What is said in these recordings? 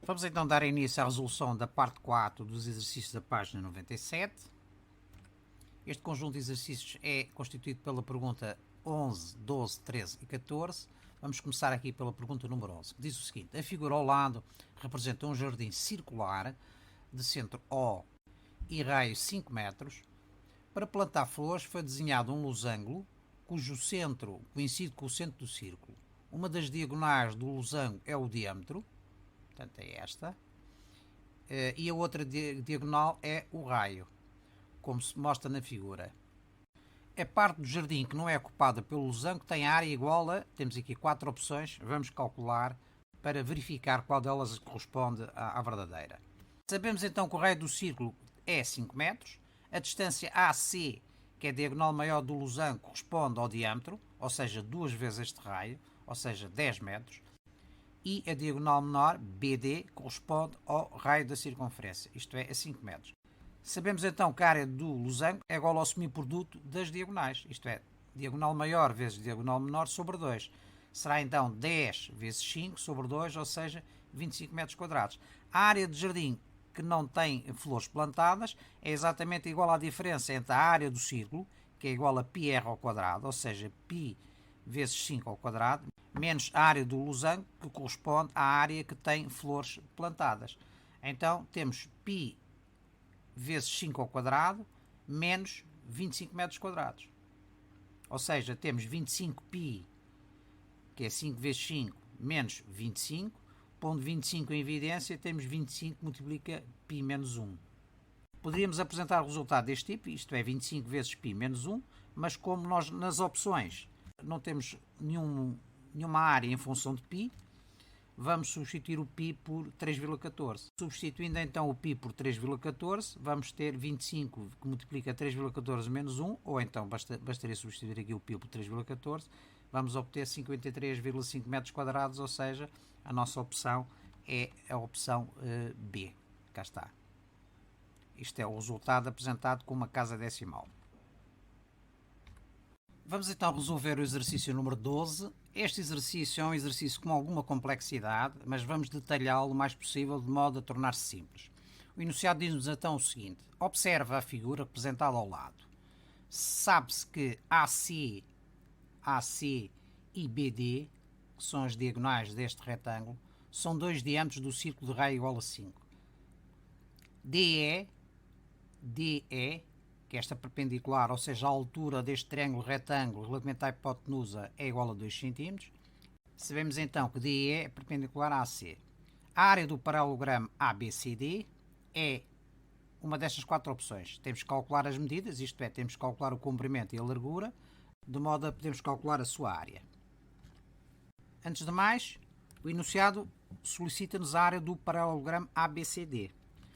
Vamos então dar início à resolução da parte 4 dos exercícios da página 97. Este conjunto de exercícios é constituído pela pergunta 11, 12, 13 e 14. Vamos começar aqui pela pergunta número 11, que diz o seguinte: a figura ao lado representa um jardim circular de centro O e raio 5 metros. Para plantar flores foi desenhado um losango cujo centro coincide com o centro do círculo. Uma das diagonais do losango é o diâmetro, portanto é esta, e a outra diagonal é o raio, como se mostra na figura. A parte do jardim que não é ocupada pelo losango tem área igual a, temos aqui 4 opções, vamos calcular para verificar qual delas corresponde à verdadeira. Sabemos então que o raio do círculo é 5 metros, a distância AC, que é a diagonal maior do losango, corresponde ao diâmetro, ou seja, 2 vezes este raio, ou seja, 10 metros, e a diagonal menor, BD, corresponde ao raio da circunferência, isto é, a 5 metros. Sabemos então que a área do losango é igual ao semiproduto das diagonais, isto é, diagonal maior vezes diagonal menor sobre 2. Será então 10 vezes 5 sobre 2, ou seja, 25 metros quadrados. A área de jardim que não tem flores plantadas é exatamente igual à diferença entre a área do círculo, que é igual a πr ao quadrado, ou seja, π vezes 5 ao quadrado, menos a área do losango, que corresponde à área que tem flores plantadas. Então, temos π vezes 5 ao quadrado, menos 25 metros quadrados. Ou seja, temos 25π, que é 5 vezes 5, menos 25. Pondo 25 em evidência, temos 25 multiplica π menos 1. Poderíamos apresentar o resultado deste tipo, isto é 25 vezes π menos 1, mas como nós nas opções não temos nenhuma área em função de π, vamos substituir o π por 3,14. Substituindo então o π por 3,14, vamos ter 25 que multiplica 3,14 menos 1, ou então bastaria substituir aqui o π por 3,14, vamos obter 53,5 metros quadrados, ou seja, a nossa opção é a opção B. Cá está. Isto é o resultado apresentado com uma casa decimal. Vamos então resolver o exercício número 12. Este exercício é um exercício com alguma complexidade, mas vamos detalhá-lo o mais possível de modo a tornar-se simples. O enunciado diz-nos então o seguinte: observa a figura representada ao lado. Sabe-se que AC e BD, que são as diagonais deste retângulo, são dois diâmetros do círculo de raio igual a 5. DE, que é esta perpendicular, ou seja, a altura deste triângulo retângulo relativamente à hipotenusa, é igual a 2 cm. Sabemos então que DE é perpendicular a AC. A área do paralelogramo ABCD é uma destas 4 opções. Temos que calcular as medidas, isto é, temos que calcular o comprimento e a largura, de modo a podermos calcular a sua área. Antes de mais, o enunciado solicita-nos a área do paralelogramo ABCD.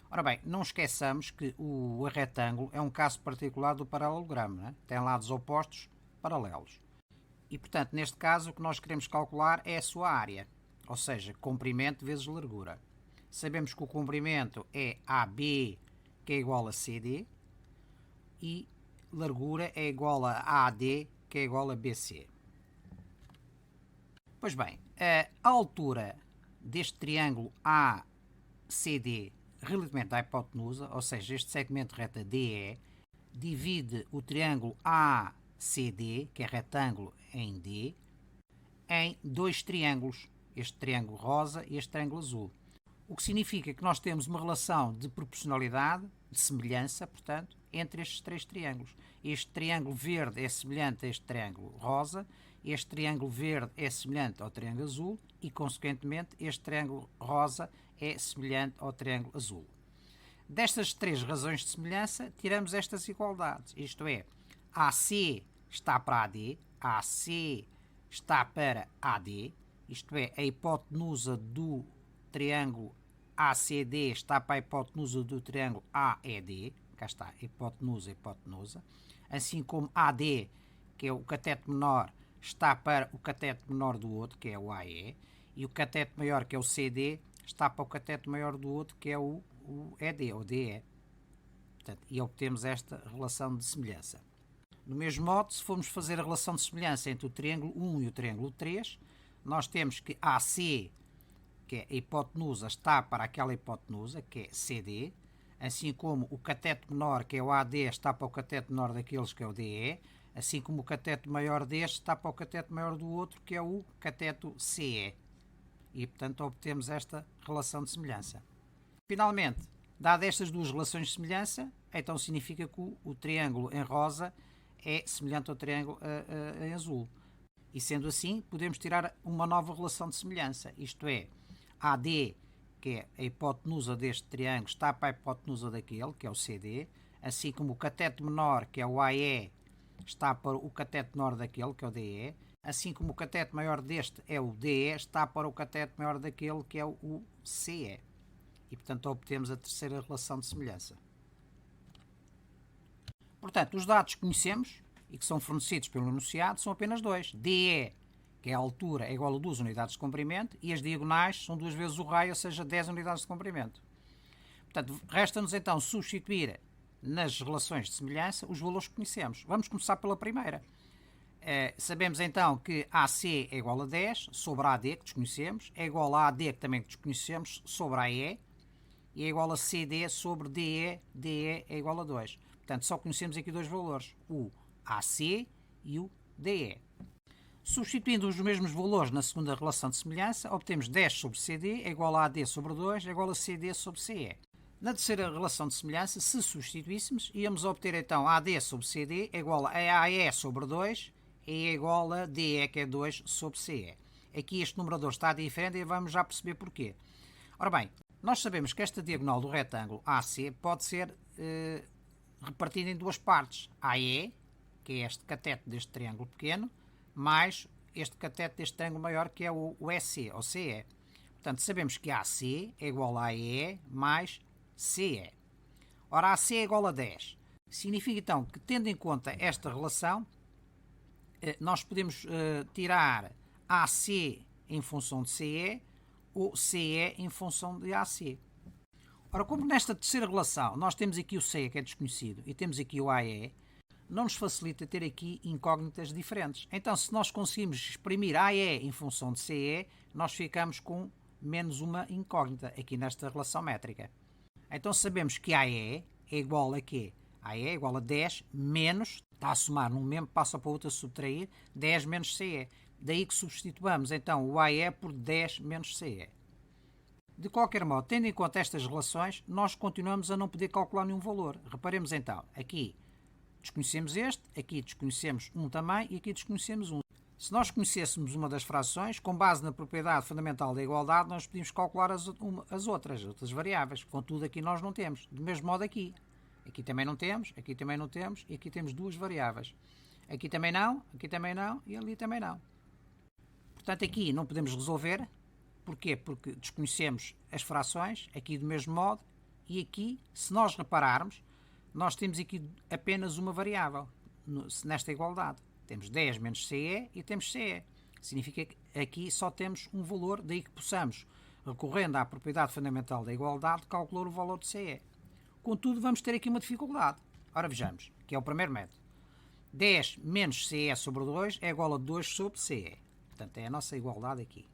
Ora bem, não esqueçamos que o retângulo é um caso particular do paralelogramo, não é? Tem lados opostos paralelos. E, portanto, neste caso, o que nós queremos calcular é a sua área, ou seja, comprimento vezes largura. Sabemos que o comprimento é AB, que é igual a CD, e largura é igual a AD, que é igual a BC. Pois bem, a altura deste triângulo ACD relativamente à hipotenusa, ou seja, este segmento reta DE, divide o triângulo ACD, que é retângulo em D, em dois triângulos, este triângulo rosa e este triângulo azul. O que significa que nós temos uma relação de proporcionalidade, de semelhança, portanto, entre estes três triângulos. Este triângulo verde é semelhante a este triângulo rosa, este triângulo verde é semelhante ao triângulo azul e, consequentemente, este triângulo rosa é semelhante ao triângulo azul. Destas três razões de semelhança, tiramos estas igualdades, isto é, AC está para AD, AC está para AD, isto é, a hipotenusa do triângulo ACD está para a hipotenusa do triângulo AED, cá está, hipotenusa, assim como AD, que é o cateto menor, está para o cateto menor do outro, que é o AE, e o cateto maior, que é o CD, está para o cateto maior do outro, que é o ED, ou DE. Portanto, e obtemos esta relação de semelhança. Do mesmo modo, se formos fazer a relação de semelhança entre o triângulo 1 e o triângulo 3, nós temos que AC, que é a hipotenusa, está para aquela hipotenusa, que é CD, assim como o cateto menor, que é o AD, está para o cateto menor daqueles, que é o DE, assim como o cateto maior deste está para o cateto maior do outro, que é o cateto CE. E, portanto, obtemos esta relação de semelhança. Finalmente, dadas estas duas relações de semelhança, então significa que o triângulo em rosa é semelhante ao triângulo em azul. E sendo assim, podemos tirar uma nova relação de semelhança, isto é, AD, que é a hipotenusa deste triângulo, está para a hipotenusa daquele, que é o CD, assim como o cateto menor, que é o AE, está para o cateto menor daquele, que é o DE, assim como o cateto maior deste é o DE, está para o cateto maior daquele, que é o CE. E, portanto, obtemos a terceira relação de semelhança. Portanto, os dados que conhecemos e que são fornecidos pelo enunciado são apenas dois. DE, que é a altura, é igual a 2 unidades de comprimento, e as diagonais são 2 vezes o raio, ou seja, 10 unidades de comprimento. Portanto, resta-nos então substituir nas relações de semelhança os valores que conhecemos. Vamos começar pela primeira. Sabemos então que AC é igual a 10 sobre AD, que desconhecemos, é igual a AD, que também desconhecemos, sobre AE, e é igual a CD sobre DE, DE é igual a 2. Portanto, só conhecemos aqui dois valores, o AC e o DE. Substituindo os mesmos valores na segunda relação de semelhança, obtemos 10 sobre CD é igual a AD sobre 2 é igual a CD sobre CE. Na terceira relação de semelhança, se substituíssemos, íamos obter então AD sobre CD é igual a AE sobre 2 é igual a DE, que é 2 sobre CE. Aqui este numerador está diferente e vamos já perceber porquê. Ora bem, nós sabemos que esta diagonal do retângulo AC pode ser repartida em duas partes. AE, que é este cateto deste triângulo pequeno, mais este cateto deste triângulo maior, que é o EC, ou CE. Portanto, sabemos que AC é igual a AE mais CE. Ora, AC é igual a 10. Significa então que, tendo em conta esta relação, nós podemos tirar AC em função de CE ou CE em função de AC. Ora, como nesta terceira relação nós temos aqui o CE, que é desconhecido, e temos aqui o AE, não nos facilita ter aqui incógnitas diferentes. Então, se nós conseguimos exprimir AE em função de CE, nós ficamos com menos uma incógnita aqui nesta relação métrica. Então, sabemos que AE é igual a quê? AE é igual a 10 menos, está a somar num mesmo, passa para o outro a subtrair, 10 menos CE. Daí que substituamos então o AE por 10 menos CE. De qualquer modo, tendo em conta estas relações, nós continuamos a não poder calcular nenhum valor. Reparemos então, aqui desconhecemos este, aqui desconhecemos um também e aqui desconhecemos um. Se nós conhecêssemos uma das frações, com base na propriedade fundamental da igualdade, nós podíamos calcular as outras variáveis. Contudo, aqui nós não temos. Do mesmo modo aqui. Aqui também não temos, aqui também não temos e aqui temos duas variáveis. Aqui também não e ali também não. Portanto, aqui não podemos resolver. Porquê? Porque desconhecemos as frações, aqui do mesmo modo, e aqui, se nós repararmos, nós temos aqui apenas uma variável nesta igualdade. Temos 10 menos CE e temos CE. Significa que aqui só temos um valor, daí que possamos, recorrendo à propriedade fundamental da igualdade, calcular o valor de CE. Contudo, vamos ter aqui uma dificuldade. Ora, vejamos, que é o primeiro método. 10 menos CE sobre 2 é igual a 2 sobre CE. Portanto, é a nossa igualdade aqui.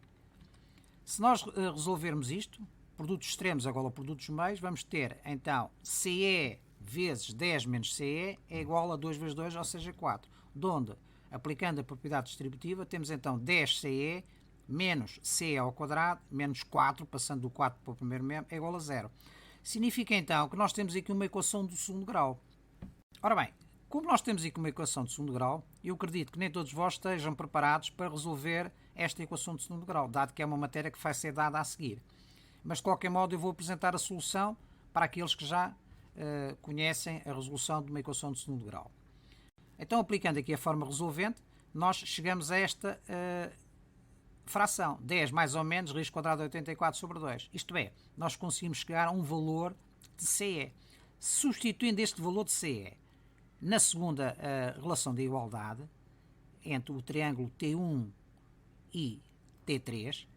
Se nós resolvermos isto, produtos extremos igual a produtos meios, vamos ter, então, CE vezes 10 menos CE é igual a 2 vezes 2, ou seja, 4. Onde, aplicando a propriedade distributiva, temos então 10CE menos CE ao quadrado menos 4, passando do 4 para o primeiro membro, é igual a 0. Significa então que nós temos aqui uma equação do segundo grau. Ora bem, como nós temos aqui uma equação de segundo grau, eu acredito que nem todos vós estejam preparados para resolver esta equação de segundo grau, dado que é uma matéria que vai ser dada a seguir. Mas, de qualquer modo, eu vou apresentar a solução para aqueles que já conhecem a resolução de uma equação de segundo grau. Então, aplicando aqui a forma resolvente, nós chegamos a esta fração, 10 mais ou menos raiz quadrada de 84 sobre 2. Isto é, nós conseguimos chegar a um valor de CE. Substituindo este valor de CE na segunda relação de igualdade, entre o triângulo T1 e T3,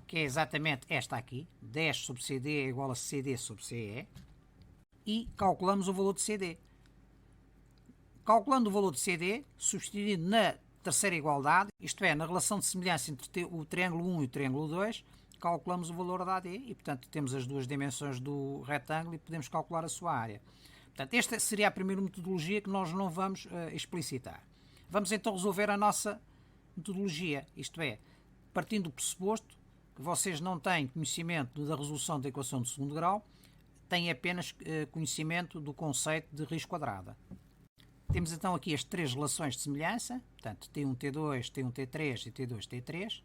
que é exatamente esta aqui, 10 sobre CD é igual a CD sobre CE, e calculamos o valor de CD. Calculando o valor de CD, substituindo na terceira igualdade, isto é, na relação de semelhança entre o triângulo 1 e o triângulo 2, calculamos o valor da AD e, portanto, temos as duas dimensões do retângulo e podemos calcular a sua área. Portanto, esta seria a primeira metodologia que nós não vamos explicitar. Vamos então resolver a nossa metodologia, isto é, partindo do pressuposto que vocês não têm conhecimento da resolução da equação de segundo grau, têm apenas conhecimento do conceito de raiz quadrada. Temos então aqui as três relações de semelhança, portanto, T1, T2, T1, T3 e T2, T3.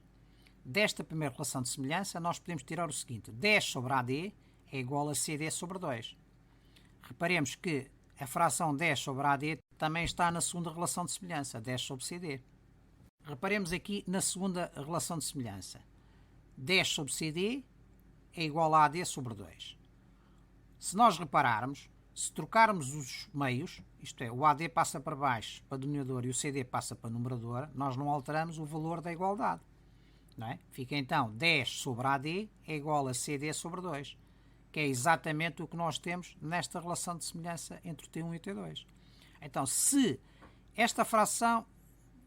Desta primeira relação de semelhança, nós podemos tirar o seguinte: 10 sobre AD é igual a CD sobre 2. Reparemos que a fração 10 sobre AD também está na segunda relação de semelhança, 10 sobre CD. Reparemos aqui na segunda relação de semelhança. 10 sobre CD é igual a AD sobre 2. Se nós repararmos, se trocarmos os meios, isto é, o AD passa para baixo, para o denominador, e o CD passa para o numerador, nós não alteramos o valor da igualdade. Não é? Fica então 10 sobre AD é igual a CD sobre 2, que é exatamente o que nós temos nesta relação de semelhança entre o T1 e o T2. Então, se esta fração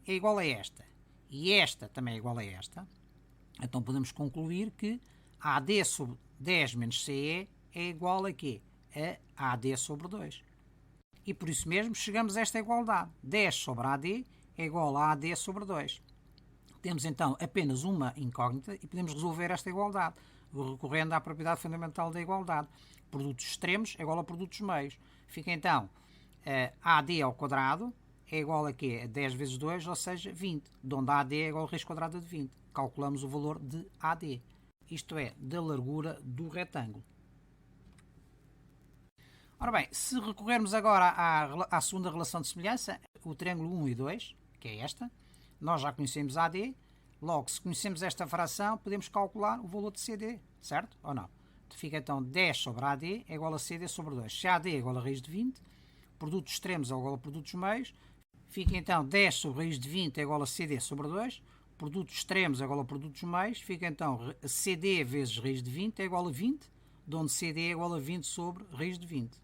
é igual a esta e esta também é igual a esta, então podemos concluir que AD sobre 10 menos CE é igual a quê? A AD sobre 2. E por isso mesmo chegamos a esta igualdade. 10 sobre AD é igual a AD sobre 2. Temos então apenas uma incógnita e podemos resolver esta igualdade, recorrendo à propriedade fundamental da igualdade. Produtos extremos é igual a produtos meios. Fica então AD ao quadrado é igual a quê? A 10 vezes 2, ou seja, 20, de onde AD é igual a raiz quadrada de 20. Calculamos o valor de AD, isto é, da largura do retângulo. Ora bem, se recorrermos agora à segunda relação de semelhança, o triângulo 1 e 2, que é esta, nós já conhecemos AD, logo, se conhecemos esta fração, podemos calcular o valor de CD, certo? Ou não? Fica então 10 sobre AD é igual a CD sobre 2. Se AD é igual a raiz de 20, produtos extremos é igual a produtos meios, fica então 10 sobre raiz de 20 é igual a CD sobre 2, produtos extremos é igual a produtos meios, fica então CD vezes raiz de 20 é igual a 20, de onde CD é igual a 20 sobre raiz de 20.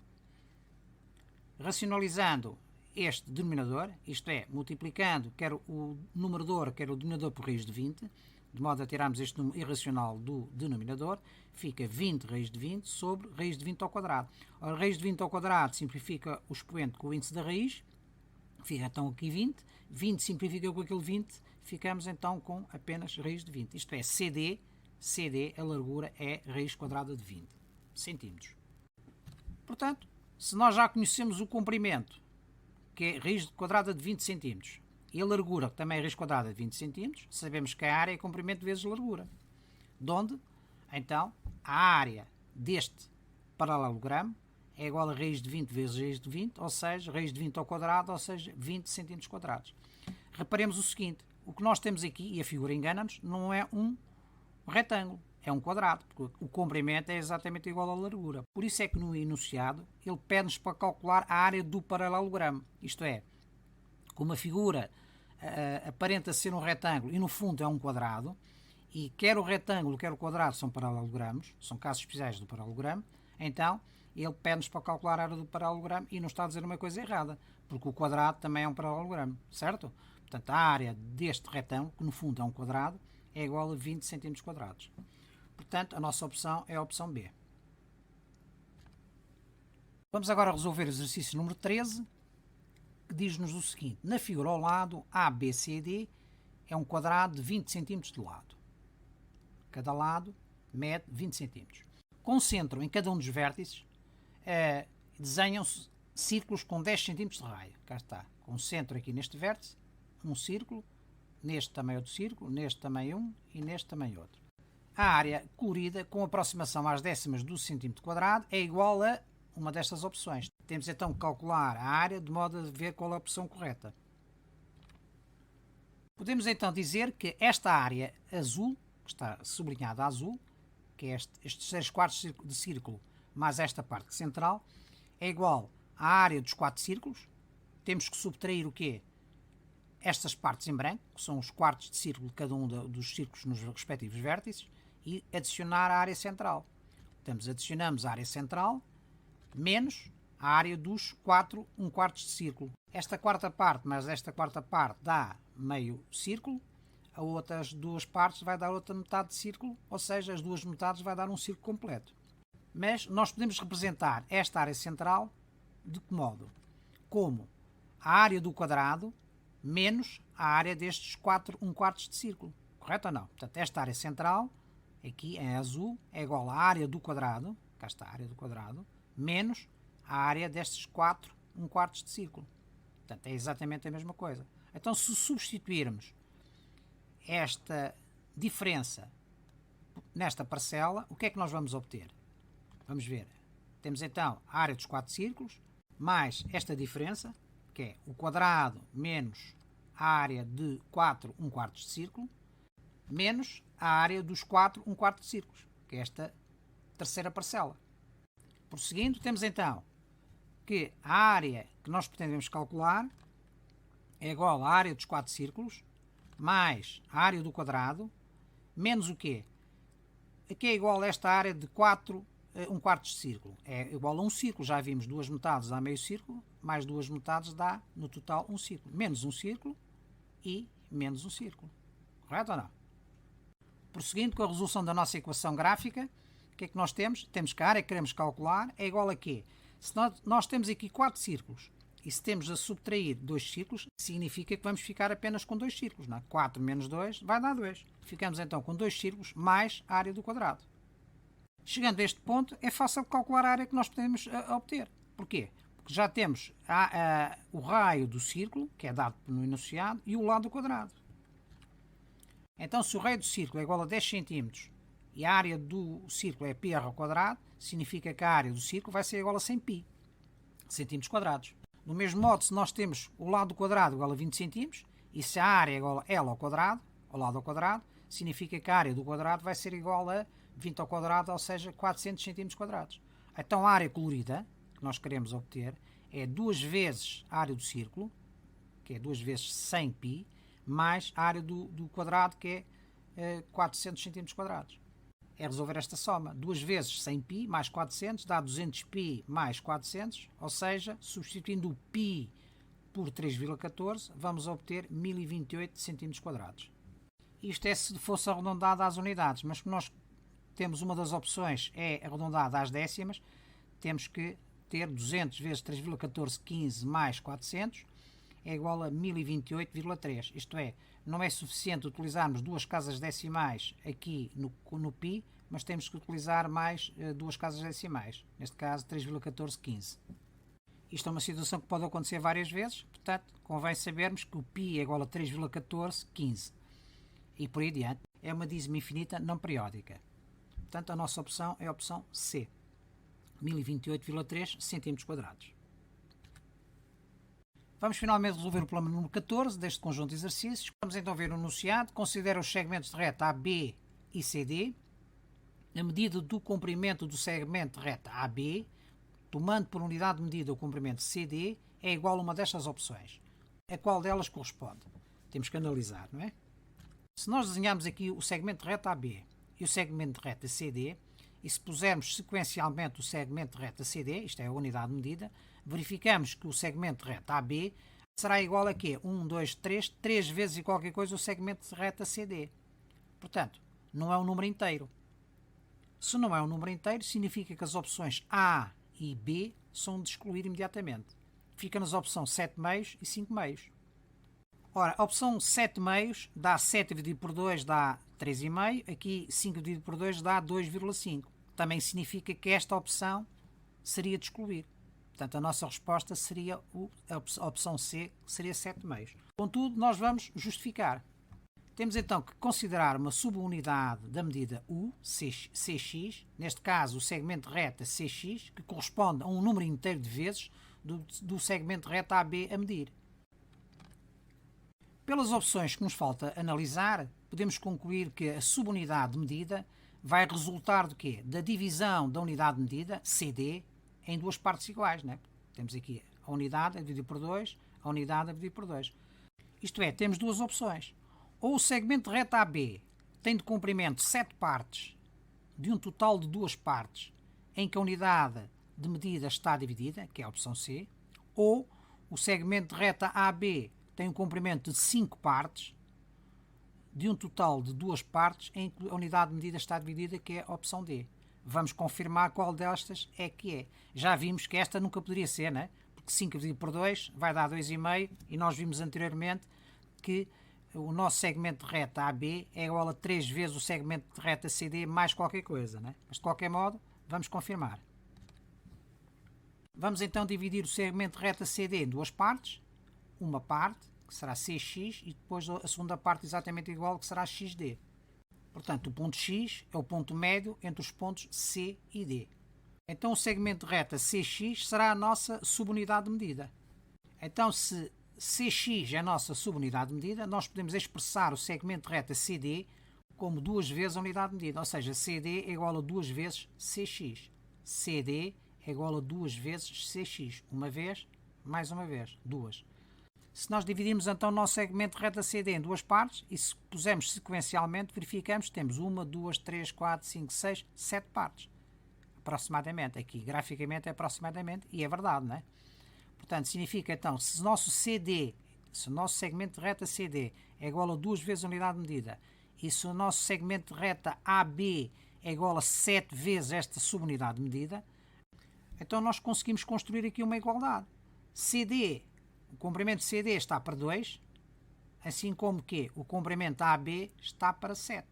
Racionalizando este denominador, isto é, multiplicando quer o numerador, quer o denominador por raiz de 20, de modo a tirarmos este número irracional do denominador, fica 20 raiz de 20 sobre raiz de 20 ao quadrado. Ora, raiz de 20 ao quadrado simplifica o expoente com o índice da raiz, fica então aqui 20, 20 simplifica com aquele 20, ficamos então com apenas raiz de 20. Isto é, CD, a largura é raiz quadrada de 20 centímetros. Portanto, se nós já conhecemos o comprimento, que é raiz quadrada de 20 centímetros, e a largura, que também é raiz quadrada de 20 centímetros, sabemos que a área é comprimento vezes largura. De onde, então, a área deste paralelogramo é igual a raiz de 20 vezes raiz de 20, ou seja, raiz de 20 ao quadrado, ou seja, 20 centímetros quadrados. Reparemos o seguinte, o que nós temos aqui, e a figura engana-nos, não é um retângulo, é um quadrado, porque o comprimento é exatamente igual à largura. Por isso é que no enunciado ele pede-nos para calcular a área do paralelogramo. Isto é, como a figura aparenta ser um retângulo e no fundo é um quadrado, e quer o retângulo quer o quadrado são paralelogramos, são casos especiais do paralelogramo, então ele pede-nos para calcular a área do paralelogramo e não está a dizer uma coisa errada, porque o quadrado também é um paralelogramo, certo? Portanto, a área deste retângulo, que no fundo é um quadrado, é igual a 20 cm quadrados. Portanto, a nossa opção é a opção B. Vamos agora resolver o exercício número 13, que diz-nos o seguinte. Na figura ao lado, ABCD é um quadrado de 20 cm de lado. Cada lado mede 20 cm. Concentram em cada um dos vértices, desenham-se círculos com 10 cm de raio. Cá está. Concentro aqui neste vértice um círculo, neste também outro círculo, neste também um e neste também outro. A área colorida com aproximação às décimas do centímetro quadrado é igual a uma destas opções. Temos então que calcular a área de modo a ver qual é a opção correta. Podemos então dizer que esta área azul, que está sublinhada a azul, que é estes 6 quartos de círculo mais esta parte central, é igual à área dos 4 círculos. Temos que subtrair o quê? Estas partes em branco, que são os quartos de círculo de cada um dos círculos nos respectivos vértices, e adicionar a área central. Portanto, adicionamos a área central menos a área dos 4 1/4 de círculo. Esta quarta parte mais esta quarta parte dá meio círculo, a outras duas partes vai dar outra metade de círculo, ou seja, as duas metades vai dar um círculo completo. Mas nós podemos representar esta área central de que modo? Como a área do quadrado menos a área destes 1 quartos de círculo. Correto ou não? Portanto, esta área central, aqui em azul, é igual à área do quadrado, cá está a área do quadrado, menos a área destes 1 quartos de círculo. Portanto, é exatamente a mesma coisa. Então, se substituirmos esta diferença nesta parcela, o que é que nós vamos obter? Vamos ver. Temos então a área dos 4 círculos, mais esta diferença, que é o quadrado menos a área de 1 quartos de círculo, menos a área dos 1 quarto de círculos, que é esta terceira parcela. Prosseguindo, temos então que a área que nós pretendemos calcular é igual à área dos 4 círculos, mais a área do quadrado, menos o quê? Aqui é igual a esta área de 1 quarto de círculo. É igual a um círculo, já vimos 2 metades dá meio círculo, mais 2 metades dá, no total, um círculo. Menos um círculo e menos um círculo. Correto ou não? Prosseguindo com a resolução da nossa equação gráfica, o que é que nós temos? Temos que a área que queremos calcular é igual a quê? Se nós temos aqui 4 círculos, e se temos a subtrair 2 círculos, significa que vamos ficar apenas com 2 círculos. Não é? 4 menos 2 vai dar 2. Ficamos então com 2 círculos mais a área do quadrado. Chegando a este ponto, é fácil calcular a área que nós podemos obter. Porquê? Porque já temos o raio do círculo, que é dado no enunciado, e o lado do quadrado. Então, se o raio do círculo é igual a 10 cm e a área do círculo é πr ao quadrado, significa que a área do círculo vai ser igual a 100 π, centímetros quadrados. Do mesmo modo, se nós temos o lado do quadrado igual a 20 cm, e se a área é igual a L ao quadrado, ao lado ao quadrado, significa que a área do quadrado vai ser igual a 20 ao quadrado, ou seja, 400 cm quadrados. Então, a área colorida que nós queremos obter é 2 vezes a área do círculo, que é 2 vezes 100 π, mais a área do quadrado, que é 400 cm quadrados. É resolver esta soma. 2 vezes 100 π mais 400 dá 200 π mais 400, ou seja, substituindo o π por 3,14, vamos obter 1028 cm quadrados. Isto é se fosse arredondado às unidades, mas como nós temos uma das opções é arredondada às décimas, temos que ter 200 vezes 3,14, 15 mais 400, é igual a 1028,3. Isto é, não é suficiente utilizarmos 2 casas decimais aqui no π, mas temos que utilizar mais 2 casas decimais, neste caso 3,1415. Isto é uma situação que pode acontecer várias vezes, portanto, convém sabermos que o π é igual a 3,1415. E por aí adiante, é uma dízima infinita não periódica. Portanto, a nossa opção é a opção C, 1028,3 cm quadrados. Vamos finalmente resolver o problema número 14 deste conjunto de exercícios. Vamos então ver o enunciado. Considera os segmentos de reta AB e CD. A medida do comprimento do segmento de reta AB, tomando por unidade de medida o comprimento CD, é igual a uma destas opções. A qual delas corresponde? Temos que analisar, não é? Se nós desenharmos aqui o segmento de reta AB e o segmento de reta CD, e se pusermos sequencialmente o segmento de reta CD, isto é a unidade de medida, verificamos que o segmento de reta AB será igual a quê? 1, 2, 3, 3 vezes e qualquer coisa o segmento de reta CD. Portanto, não é um número inteiro. Se não é um número inteiro, significa que as opções A e B são de excluir imediatamente. Fica-nos a opção 7 meios e 5 meios. Ora, a opção 7 meios dá 7 dividido por 2 dá 3,5. Aqui 5 dividido por 2 dá 2,5. Também significa que esta opção seria de excluir. Portanto, a nossa resposta seria a opção C, que seria 7 meios. Contudo, nós vamos justificar. Temos então que considerar uma subunidade da medida U, CX, neste caso o segmento de reta CX, que corresponde a um número inteiro de vezes do segmento de reta AB a medir. Pelas opções que nos falta analisar, podemos concluir que a subunidade de medida vai resultar do quê? Da divisão da unidade de medida, CD, em 2 partes iguais. Né? Temos aqui a unidade a dividir por 2, a unidade a dividir por 2. Isto é, temos 2 opções. Ou o segmento de reta AB tem de comprimento 7 partes, de um total de 2 partes, em que a unidade de medida está dividida, que é a opção C, ou o segmento de reta AB tem um comprimento de 5 partes, de um total de 2 partes, em que a unidade de medida está dividida, que é a opção D. Vamos confirmar qual destas é que é. Já vimos que esta nunca poderia ser, né? Porque 5 dividido por 2 vai dar 2,5, e nós vimos anteriormente que o nosso segmento de reta AB é igual a 3 vezes o segmento de reta CD mais qualquer coisa, né? Mas de qualquer modo, vamos confirmar. Vamos então dividir o segmento de reta CD em 2 partes. Uma parte, que será CX, e depois a segunda parte exatamente igual, que será XD. Portanto, o ponto X é o ponto médio entre os pontos C e D. Então, o segmento de reta CX será a nossa subunidade de medida. Então, se CX é a nossa subunidade de medida, nós podemos expressar o segmento de reta CD como 2 vezes a unidade de medida, ou seja, CD é igual a 2 vezes CX. CD é igual a 2 vezes CX. Uma vez, mais uma vez, 2. Se nós dividirmos então o nosso segmento de reta CD em 2 partes, e se pusermos sequencialmente, verificamos que temos 1, 2, 3, 4, 5, 6, 7 partes. Aproximadamente. Aqui, graficamente, é aproximadamente, e é verdade, não é? Portanto, significa então, se o nosso CD, se o nosso segmento de reta CD é igual a 2 vezes a unidade de medida, e se o nosso segmento de reta AB é igual a 7 vezes esta subunidade de medida, então nós conseguimos construir aqui uma igualdade. CD, o comprimento CD está para 2, assim como que o comprimento AB está para 7.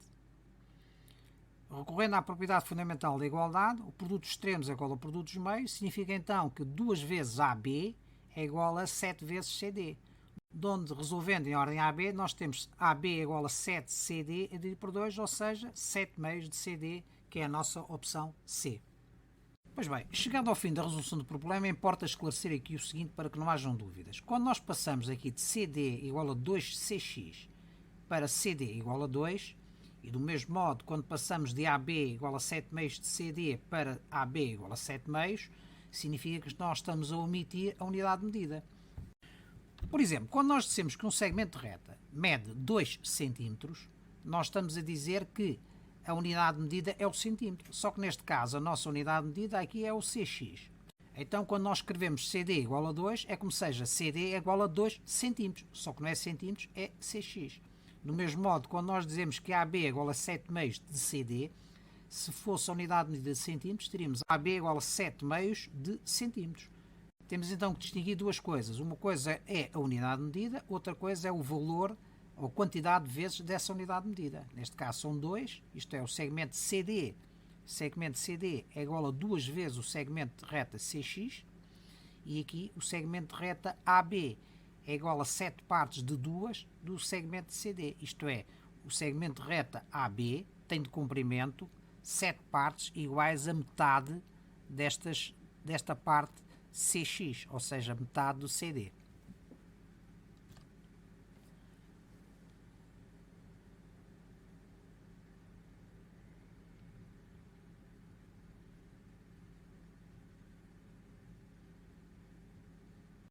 Recorrendo à propriedade fundamental da igualdade, o produto dos extremos é igual ao produto dos meios, significa então que 2 vezes AB é igual a 7 vezes CD. De onde, resolvendo em ordem AB, nós temos AB é igual a 7 CD dividido por 2, ou seja, 7 meios de CD, que é a nossa opção C. Pois bem, chegando ao fim da resolução do problema, importa esclarecer aqui o seguinte para que não hajam dúvidas. Quando nós passamos aqui de CD igual a 2CX para CD igual a 2, e do mesmo modo, quando passamos de AB igual a 7 meios de CD para AB igual a 7 meios, significa que nós estamos a omitir a unidade de medida. Por exemplo, quando nós dissemos que um segmento de reta mede 2 cm, nós estamos a dizer que a unidade de medida é o centímetro. Só que neste caso a nossa unidade de medida aqui é o CX. Então quando nós escrevemos CD igual a 2, é como seja CD é igual a 2 centímetros. Só que não é centímetros, é CX. Do mesmo modo, quando nós dizemos que AB é igual a 7 meios de CD, se fosse a unidade de medida de centímetros, teríamos AB igual a 7 meios de centímetros. Temos então que distinguir duas coisas. Uma coisa é a unidade de medida, outra coisa é o valor ou quantidade de vezes dessa unidade de medida. Neste caso são 2, isto é o segmento CD. O segmento CD é igual a 2 vezes o segmento de reta CX, e aqui o segmento de reta AB é igual a 7 partes de 2 do segmento de CD. Isto é, o segmento de reta AB tem de comprimento 7 partes iguais a metade desta parte CX, ou seja, metade do CD.